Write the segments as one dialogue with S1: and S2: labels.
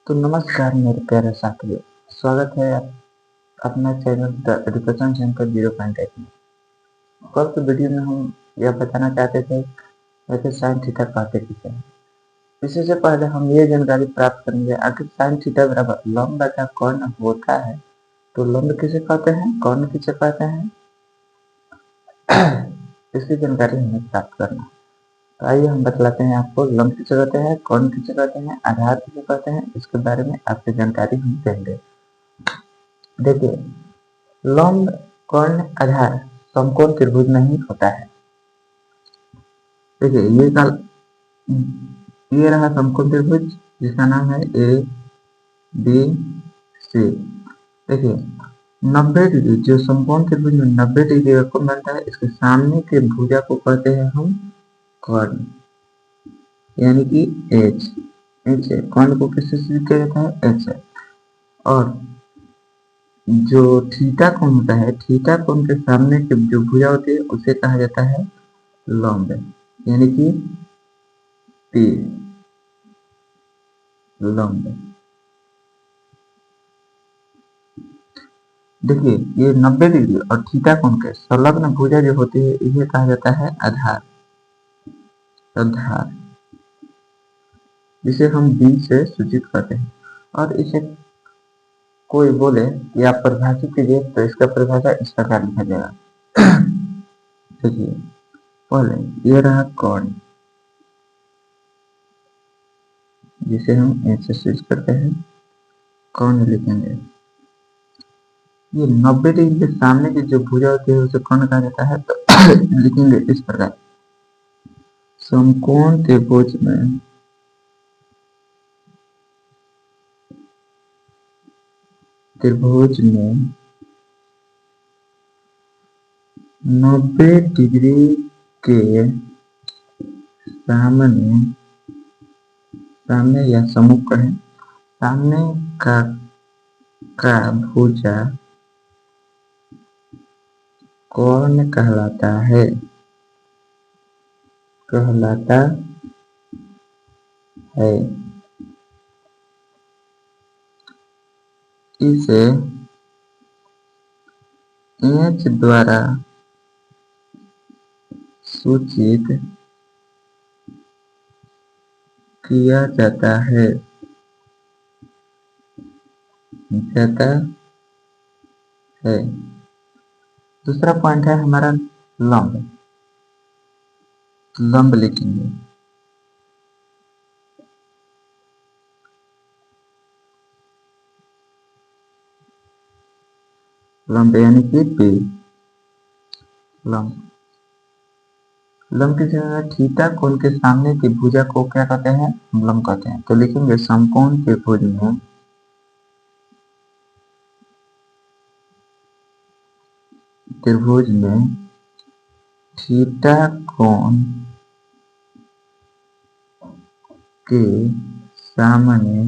S1: तो नमस्कार मेरे प्यारे साथियों, स्वागत है अपना चैनल द एजुकेशन सेंटर 0.8 में। कल की वीडियो में हम यह बताना चाहते थे वैसे साइन थीटा कहते किसे हैं। इसी से पहले हम ये जानकारी प्राप्त करेंगे आखिर साइन थीटा बराबर लंब बटा कर्ण होता है तो लंब किसे कहते हैं, कर्ण किसे कहते हैं, इसकी जानकारी हमें प्राप्त करना है। तो आइए हम बतलाते हैं आपको लंब किसे कहते हैं, कर्ण किसे कहते हैं, आधार किसे कहते हैं, इसके बारे में आपकी जानकारी हम देंगे। देखिए, लंब कर्ण आधार समकोण त्रिभुज में ही होता है। देखिए ये रहा समकोण त्रिभुज जिसका नाम है ए बी सी। देखिए 90 डिग्री जो समकोण त्रिभुज में 90 डिग्री का कोण बनता है, इसके सामने के भुजा को कहते हैं हम कर्ण, यानी कि एच। एच है, कर्ण को किससे सूचित किया जाता है, एच है। और जो थीटा कोण होता है, थीटा कोण के सामने की जो भुजा होती है उसे कहा जाता है लंब, यानी कि पी, लंब। देखिए ये 90 डिग्री और थीटा कोण के संलग्न भुजा जो होती है इसे कहा जाता है आधार, आधार, जिसे हम बी से सूचित करते हैं। और इसे कोई बोले कि आप परिभाषित कीजिए तो इसका परिभाषा इस प्रकार लिखा जाएगा। देखिए पहले ये रहा कर्ण जिसे हम ए से सूचित करते हैं, कर्ण लिखेंगे। ये 90 डिग्री के सामने की जो भुजा होती है उसे कर्ण कहा जाता है, तो लिखेंगे इस प्रकार, समकोण त्रिभुज में त्रिभुज में 90 डिग्री के सामने, सामने या सम्मुख कहें, सामने का भुजा कर्ण कहलाता है, कहलाता है। इसे एच द्वारा सूचित किया जाता है, जाता है। दूसरा पॉइंट है हमारा लंब, लंब लिखेंगे। लंब यानी कि पी, लंब। लंब किसे कहते हैं, थीटा कोण के सामने की भुजा को क्या कहते हैं, हम लंब कहते हैं। तो लिखेंगे समकोण त्रिभुज में त्रिभुज में थीटा कोण के सामने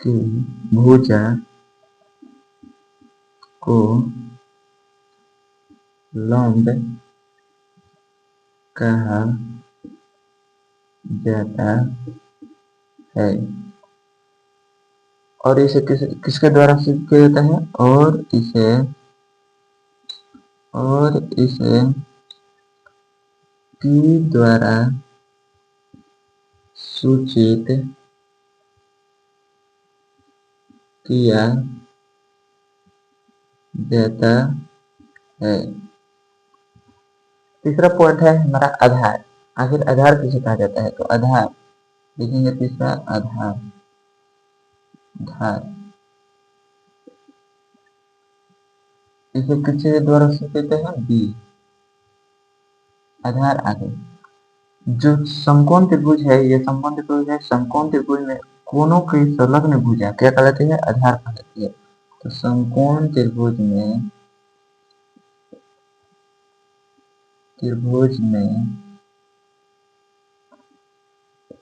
S1: की भुजा को लंब कहा जाता है। और इसे किसके द्वारा सिद्ध किया जाता है, और इसे P द्वारा सूचित किया जाता है। तीसरा पॉइंट है हमारा आधार। आखिर आधार किसे कहा जाता है, तो आधार लिखेंगे तीसरा, आधार, आधार। इसे किसके द्वारा सूचित है, बी, आधार। आगे जो समकोण त्रिभुज है, ये समकोण त्रिभुज है, समकोण त्रिभुज में कोनों की संलग्न भुजा क्या कहलाती है, आधार कहलाती है। तो समकोण त्रिभुज में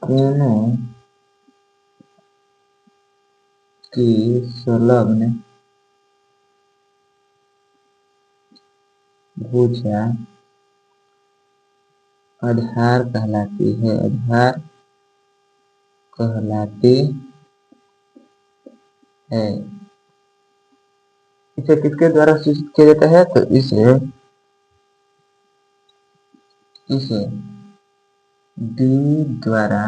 S1: कोनों की संलग्न भुजा आधार कहलाती है, आधार कहलाती है। इसे किसके द्वारा सूचित किया जाता है? तो इसे डी द्वारा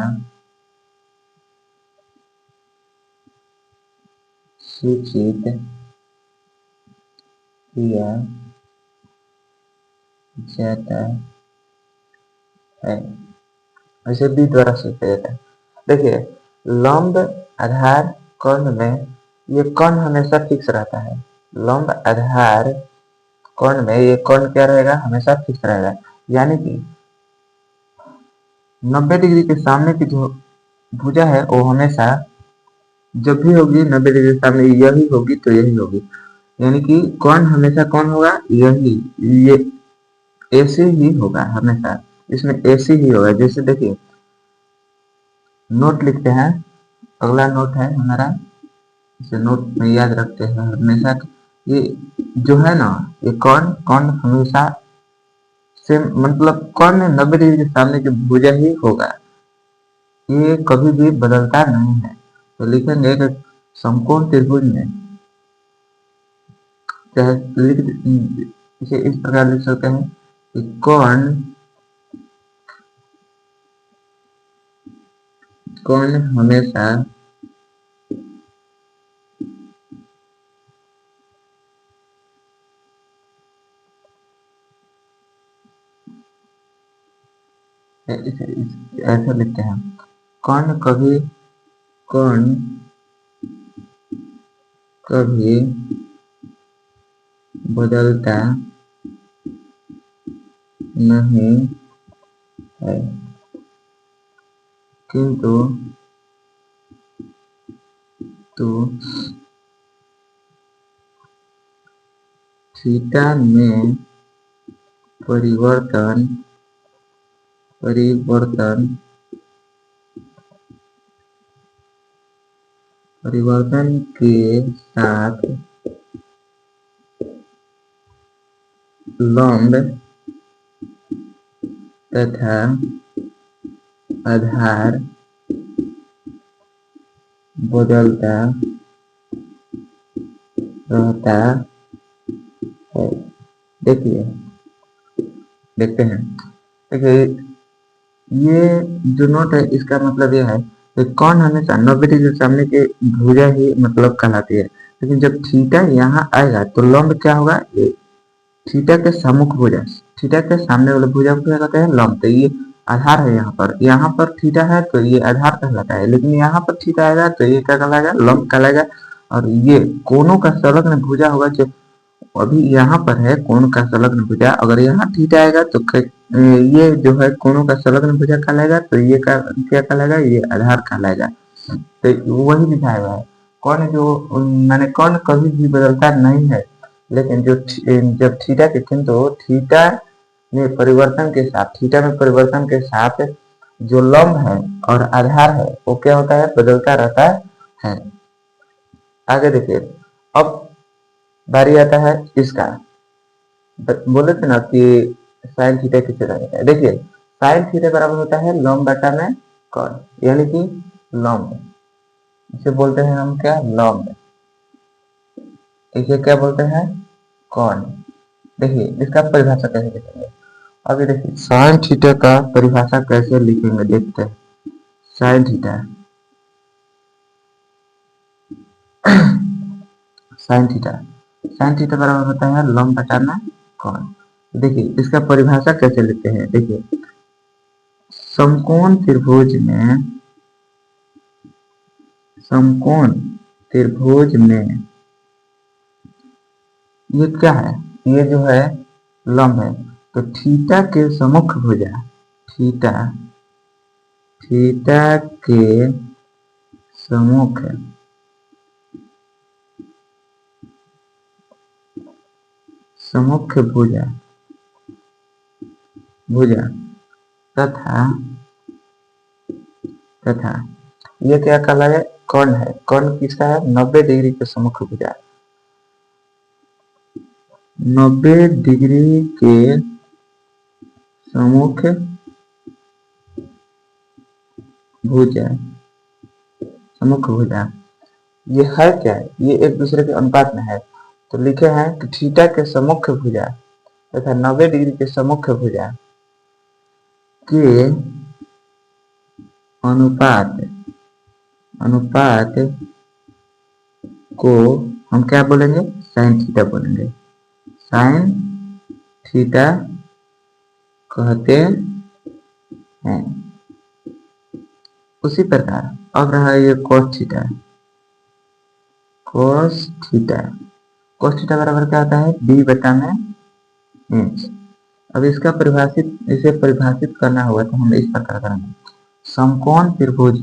S1: सूचित किया जाता है। इसे बी द्वारा सूचित किया जाता है। देखिए, लंब, आधार, कर्ण में ये कर्ण हमेशा फिक्स रहता है। लंब, आधार, कर्ण में ये कर्ण क्या रहेगा? हमेशा फिक्स रहेगा। यानी कि 90 डिग्री के सामने की जो भुजा है वो हमेशा जब भी होगी 90 डिग्री के सामने यही होगी तो यही होगी। यानी कि कौन हमेशा कौन होगा? यही, ये ऐसे ही होगा हमेशा, इसमें ऐसे ही होगा। जैसे देखिए, नोट लिखते हैं, अगला नोट है हमारा, इसे नोट में याद रखते हैं हमेशा। ये जो है ना, ये कौन कौन हमेशा से मतलब कौन 90 डिग्री के सामने की भुजा ही होगा, ये कभी भी बदलता नहीं है। तो लिखेंगे कि समकोण त्रिभुज में, चाहे इसे इस प्रकार लिख सकते हैं कि कौन हमेशा ऐसा लिखते हैं, कौन कभी बदलता नहीं है, किंतु थीटा में परिवर्तन के साथ लंब तथा आधार बदलता रहता है। देखिए, देखते हैं। देखिए, ये जो नोट है इसका मतलब यह है कि कौन हमेशा 90 डिग्री के सामने के भुजा ही मतलब कहलाती है। लेकिन जब थीटा यहाँ आएगा तो लंब क्या होगा? ये थीटा के सम्मुख भुजा, थीटा के सामने वाले भुजा को क्या कहते हैं? लंब। तो ये आधार है, यहाँ पर थीटा है तो ये आधार कहलाता है। लेकिन यहाँ पर थीटा आएगा तो ये क्या कहलाएगा? लंब कहलाएगा। और ये कोनों का संलग्न भुजा होगा, जो अभी यहाँ पर है कोण का संलग्न भुजा, अगर यहाँ थीटा आएगा तो ये जो है कोणों का संलग्न भुजा कहलाएगा। तो ये क्या कहलाएगा? ये आधार कहलाएगा। तो वही लिखा हुआ है, कौन जो मैंने कौन कभी भी बदलता नहीं है, लेकिन जो जब थीटा के, किंतु थीटा में परिवर्तन के साथ जो लंब है और आधार है वो क्या होता है? बदलता रहता है। आगे देखिए, अब बारी आता है इसका। बोले थे ना कि साइन थीटा किसे कहा जाता है। देखिए, साइन थीटा बराबर होता है लंब बटा में कॉन, यानी कि लंब, इसे बोलते हैं हम क्या? लंब। इसे क्या बोलते हैं? कॉन। देखिए, इसका परिभाषा कैसे लिखेंगे? अभी देखिए, साइन थीटा का परिभाषा कैसे लिखेंगे देखते हैं। साइन थीटा साइन थीटा बराबर होता है लंब बटा में कॉन। देखिए, इसका परिभाषा कैसे लिखते हैं? देखिए, समकोण त्रिभुज में ये क्या है? ये जो है लंब है। तो थीटा के सम्मुख भुजा, थीटा के सम्मुख भुजा तथा ये क्या कहलाए? कर्ण है। कर्ण किसका है? 90 डिग्री के सम्मुख भुजा, 90 डिग्री के सम्मुख भुजा, सम्मुख भुजा, ये है क्या है? ये एक दूसरे के अनुपात में है। तो लिखे हैं कि थीटा के सम्मुख भुजा तथा 90 डिग्री के सम्मुख भुजा के अनुपात अनुपात को हम क्या बोलेंगे? साइन थीटा बोलेंगे। साइन थीटा कहते हैं। उसी प्रकार अब रहा ये cos थीटा। cos थीटा बराबर क्या होता है? b बटा में इंच। अब इसका इसे परिभाषित करना होगा तो हम इस प्रकार करेंगे। समकोण त्रिभुज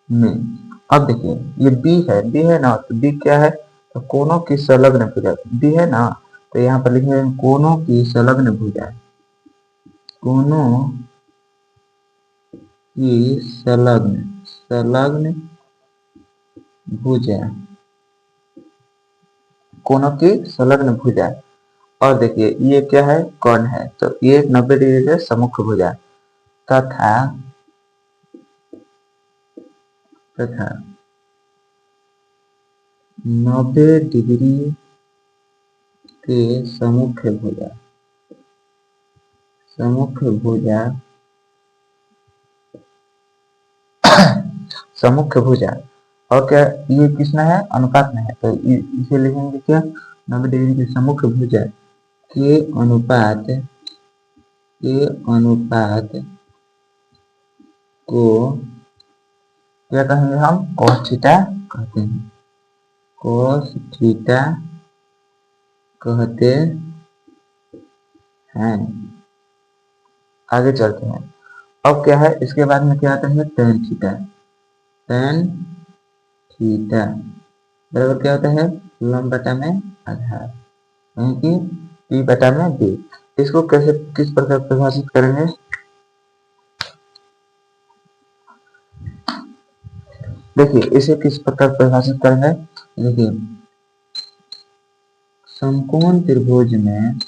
S1: में अब देखिए ये b है ना, तो b क्या है? तो कोनों की संलग्न भुजा b है ना, तो यहाँ पर लिखेंगे कोनों की संलग्न भुजा, कोनों की संलग्न भुजा, कोनों की संलग्न भुजा। और देखिए ये क्या है? कर्ण है, तो ये 90 डिग्री के सम्मुख भुजा तथा 90 डिग्री के सम्मुख भुजा और क्या ये किसमें है? अनुपात में है, तो इसे लिखेंगे क्या? 90 डिग्री के सम्मुख भुजा के अनुपात को क्या कहेंगे? हम cos थीटा कहते हैं। cos थीटा कहते हैं। आगे चलते हैं। अब क्या है? इसके बाद में क्या आता है? tan theta. tan थीटा बराबर क्या होता है? लंब बटा में आधार, यानी कि p बटा में b। इसको किस प्रकार परिभाषित करेंगे? देखिए इसे किस प्रकार परिभाषित करेंगे? देखिए समकोण त्रिभुज में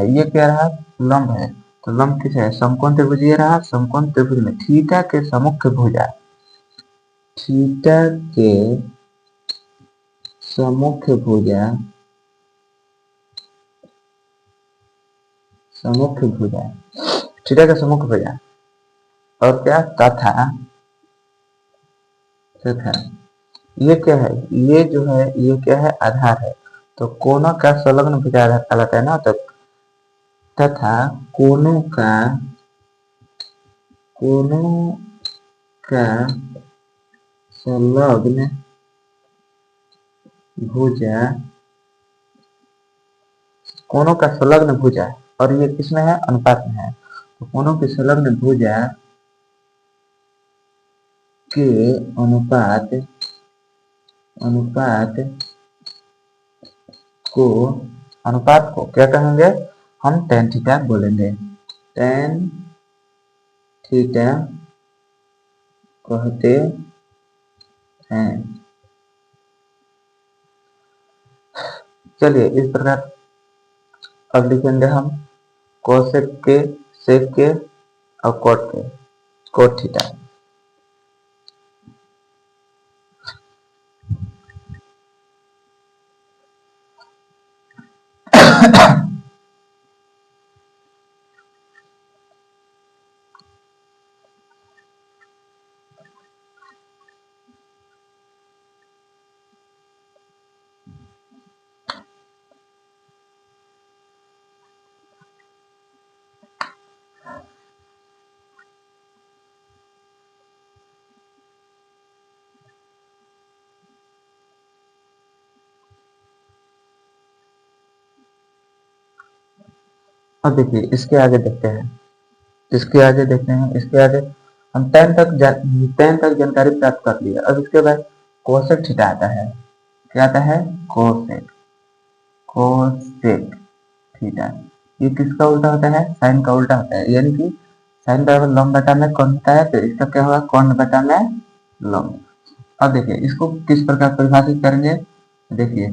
S1: ये क्या रहा? लंब है, तो लंब किस है? समकोण त्रिभुज ये रहा। समकोण त्रिभुज में थीटा के सम्मुख भुजा, थीटा के सम्मुख भुजा और क्या? तथा ये क्या है? ये जो है ये क्या है? आधार है। तो कोनों का संलग्न भुजा आधार कहलाता है ना, तो तथा कोनों का संलग्न भुजा और ये किसमें है? अनुपात में है। तो कोनों की संलग्न भुजा के अनुपात को क्या कहेंगे? हम tan थीटा बोलेंगे। tan थीटा कहते हैं। चलिए इस प्रकार अब लिखेंगे हम कोसेक के, सेक के और कोट थीटा। अब देखिए इसके आगे देखते हैं। इसके आगे हम 10 तक जानकारी प्राप्त कर लिया। अब इसके बाद कोसेक थीटा आता है। क्या आता है? Cosec theta. ये किसका उल्टा होता है? साइन का उल्टा होता है, यानी कि साइन बराबर लंब बटा में कौन होता है, तो इसका क्या होगा? कौन बटा में लंब। अब देखिए इसको किस प्रकार परिभाषित करेंगे? देखिए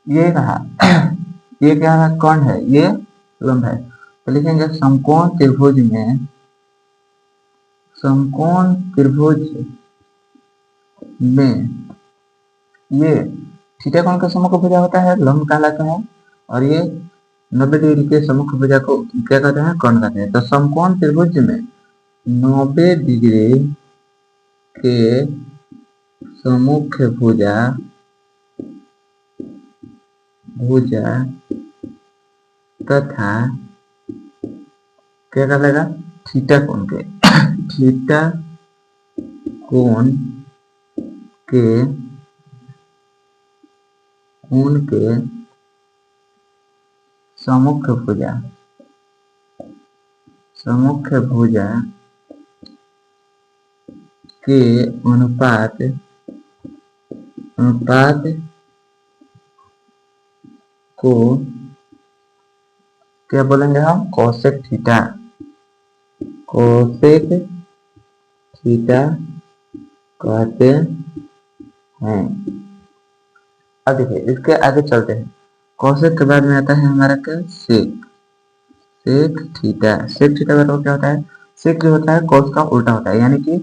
S1: ये कहा ये क्या है, कौन है, ये लंब है, तो लिखेंगे समकोण त्रिभुज में, समकोण त्रिभुज में ये थीटा कोण का समूह भुजा होता है, लंब कहलाता है, और ये 90 डिग्री के समूह भुजा को क्या कहते हैं, कर्ण कहते हैं। तो समकोण त्रिभुज में 90 डिग्री के समूह भुजा भुजा तथा क्या कहलाएगा, थीटा कोण के थीटा कोण के उनके सम्मुख भुजा के अनुपात को क्या बोलेंगे हम, कोसेक थीटा कहते हैं। अब देखिए इसके आगे चलते हैं। कोसेक के बाद में आता है हमारा क्या, सेक थीटा। सेक थीटा का क्या होता है, सेक जो होता है कोस का उल्टा होता है, यानी कि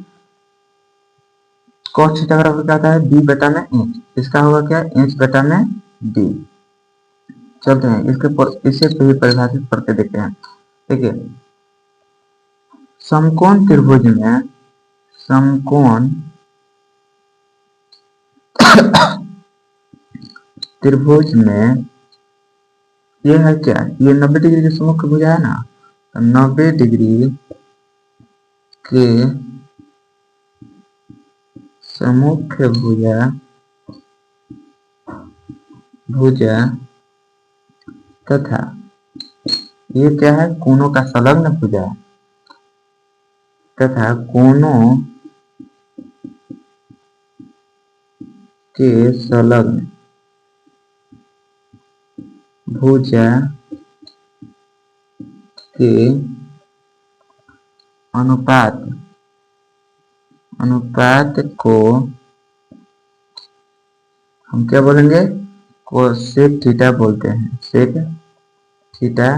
S1: कोस थीटा का क्या होता है, बी बटा में इंच, इसका होगा क्या, इंच बटा में डी। चलते हैं इसे भी परिभाषित करके देखते हैं। देखिए समकोण त्रिभुज में, समकोण त्रिभुज में ये है क्या, ये 90 डिग्री के सम्मुख भुजा है ना, 90 डिग्री के सम्मुख भुजा तथा ये क्या है, कोणों का संलग्न भुजा तथा कोणों के संलग्न भुजा के अनुपात को हम क्या बोलेंगे, कोसेक थीटा बोलते हैं, सेक थीटा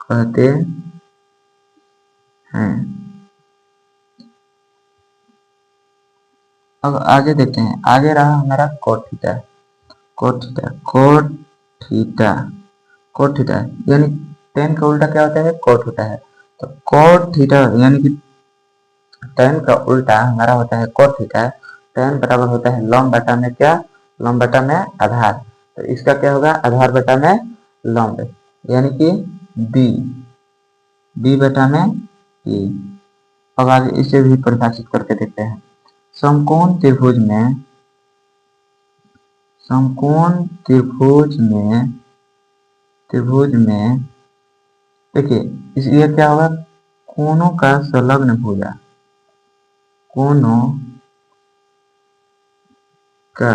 S1: कहते हैं। अब आगे देखते हैं, आगे रहा हमारा कोट थीटा यानी टेन का उल्टा क्या होता है, कोट होता है। तो कोट थीटा यानी कि टेन का उल्टा हमारा होता है कोट थीटा। टेन बराबर होता है लंब बटा में क्या, लंब बटा में आधार। तो इसका क्या होगा, आधार बटा में लंब, यानी कि बी बटा में ई। अब आगे इसे भी परिभाषित करके देखते हैं। समकोण त्रिभुज में देखिए ये क्या होगा, कोणों का संलग्न भुजा, कोणों का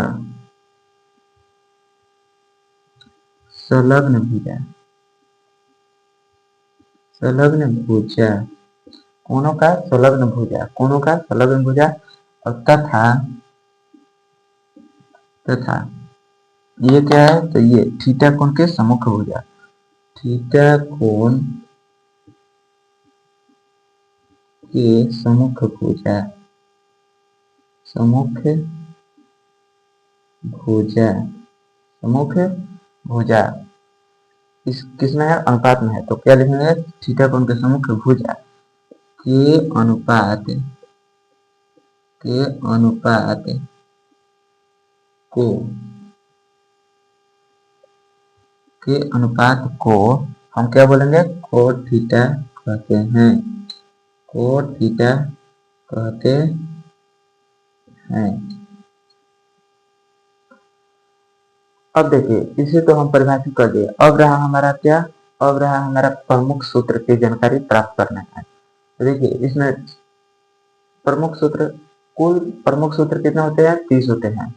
S1: संलग्न भुजा कोणों का संलग्न भुजा और तथा ये क्या है, तो ये थीटा कोण के सम्मुख भुजा, थीटा कोण के सम्मुख भुजा इस किसमें है, अनुपात में है। तो क्या लिखेंगे, थीटा कोण के सम्मुख भुजा के अनुपात को हम क्या बोलेंगे, कोट थीटा कहते हैं, अब देखिए इसे तो हम परिभाषित कर दिए। अब रहा हमारा प्रमुख सूत्र की जानकारी प्राप्त करना है। देखिए इसमें कुल प्रमुख सूत्र कितने होते हैं, 30 होते हैं,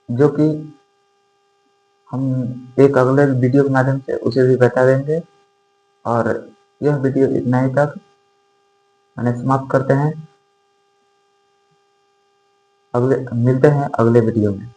S1: जो कि हम एक अगले वीडियो के माध्यम से उसे भी बता देंगे। और यह वीडियो इतना ही तक मैंने समाप्त करते हैं, मिलते हैं अगले वीडियो में।